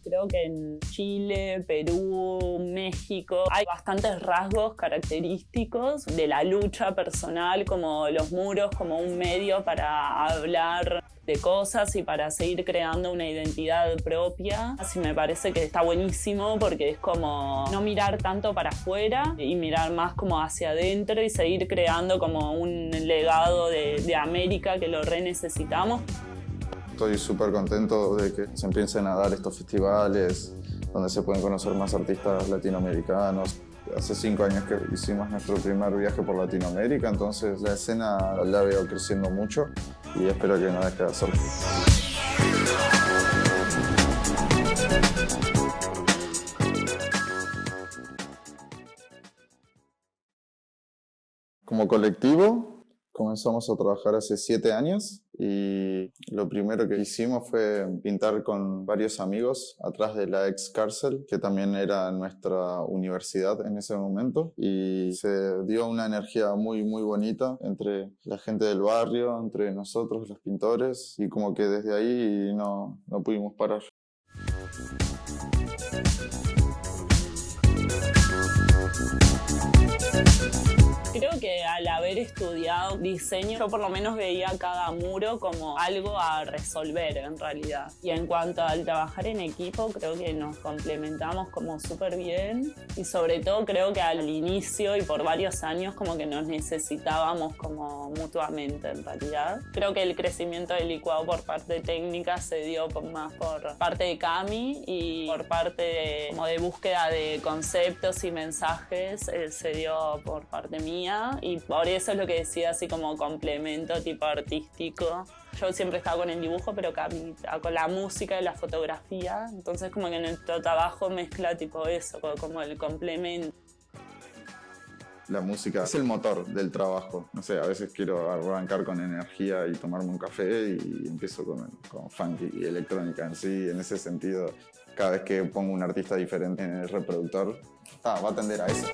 Creo que en Chile, Perú, México hay bastantes rasgos característicos de la lucha personal, como los muros, como un medio para hablar de cosas y para seguir creando una identidad propia. Así me parece que está buenísimo porque es como no mirar tanto para afuera y mirar más como hacia adentro y seguir creando como un legado de América que lo re necesitamos. Estoy súper contento de que se empiecen a dar estos festivales donde se pueden conocer más artistas latinoamericanos. Hace 5 años que hicimos nuestro primer viaje por Latinoamérica, entonces la escena la veo creciendo mucho y espero que no deje de hacerlo. Como colectivo, comenzamos a trabajar hace 7 años y lo primero que hicimos fue pintar con varios amigos atrás de la ex cárcel, que también era nuestra universidad en ese momento, y se dio una energía muy bonita entre la gente del barrio, entre nosotros los pintores, y como que desde ahí no pudimos parar. Creo que al haber estudiado diseño, yo por lo menos veía cada muro como algo a resolver en realidad. Y en cuanto al trabajar en equipo, creo que nos complementamos como súper bien. Y sobre todo creo que al inicio y por varios años como que nos necesitábamos como mutuamente en realidad. Creo que el crecimiento del licuado por parte técnica se dio más por parte de Cami y por parte como de búsqueda de conceptos y mensajes se dio por parte mía. Y por eso es lo que decía así como complemento tipo artístico. Yo siempre estaba con el dibujo, pero con la música y la fotografía. Entonces como que en nuestro trabajo mezcla tipo eso, como el complemento. La música es el motor del trabajo. No sé, a veces quiero arrancar con energía y tomarme un café y empiezo con funky y electrónica en sí. En ese sentido, cada vez que pongo un artista diferente en el reproductor, va a tender a eso.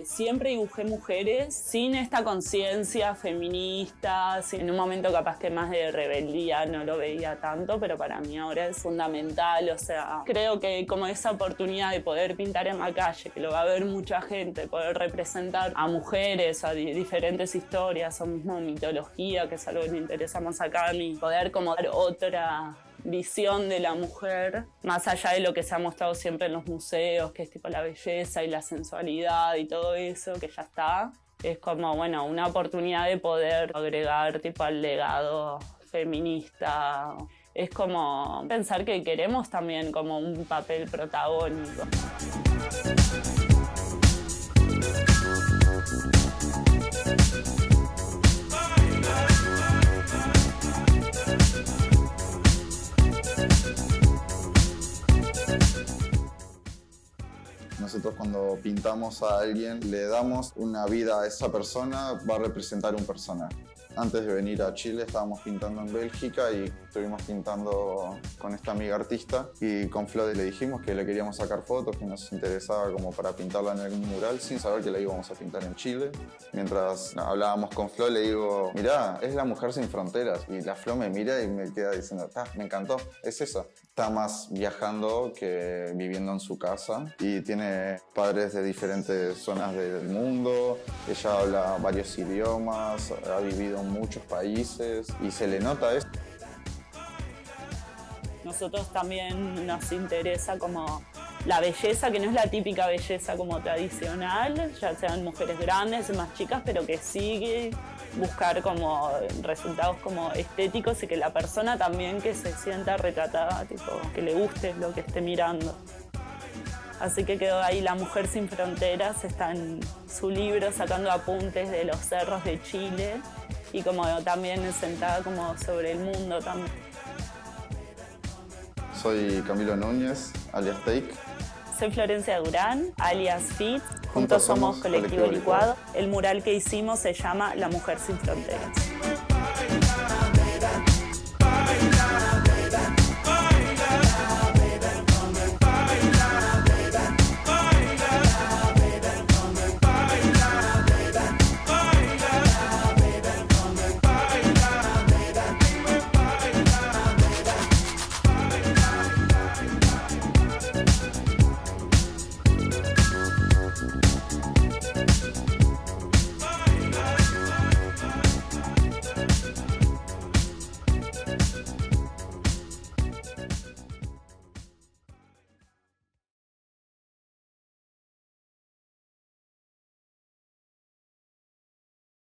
Siempre dibujé mujeres sin esta conciencia feminista, en un momento capaz que más de rebeldía no lo veía tanto, pero para mí ahora es fundamental, o sea, creo que como esa oportunidad de poder pintar en la calle, que lo va a ver mucha gente, poder representar a mujeres, a diferentes historias, o mismo mitología, que es algo que me interesa más acá a mí, poder como dar otra visión de la mujer, más allá de lo que se ha mostrado siempre en los museos, que es tipo la belleza y la sensualidad y todo eso, que ya está. Es como, bueno, una oportunidad de poder agregar tipo al legado feminista. Es como pensar que queremos también como un papel protagónico. Nosotros cuando pintamos a alguien, le damos una vida a esa persona, va a representar un personaje. Antes de venir a Chile estábamos pintando en Bélgica y estuvimos pintando con esta amiga artista y con Flo le dijimos que le queríamos sacar fotos, que nos interesaba como para pintarla en algún mural sin saber que la íbamos a pintar en Chile. Mientras hablábamos con Flo le digo, mirá, es la mujer sin fronteras, y la Flo me mira y me queda diciendo, me encantó, es eso. Está más viajando que viviendo en su casa y tiene padres de diferentes zonas del mundo, ella habla varios idiomas, ha vivido en muchos países y se le nota eso. Nosotros también nos interesa como la belleza, que no es la típica belleza como tradicional, ya sean mujeres grandes, más chicas, pero que sigue buscar como resultados como estéticos y que la persona también que se sienta retratada, tipo, que le guste lo que esté mirando. Así que quedó ahí La Mujer Sin Fronteras, está en su libro sacando apuntes de los cerros de Chile. y como también sentada como sobre el mundo también. Soy Camilo Núñez, alias Take. Soy Florencia Durán, alias Fit. Juntos somos Colectivo Licuado. El mural que hicimos se llama La Mujer Sin Fronteras.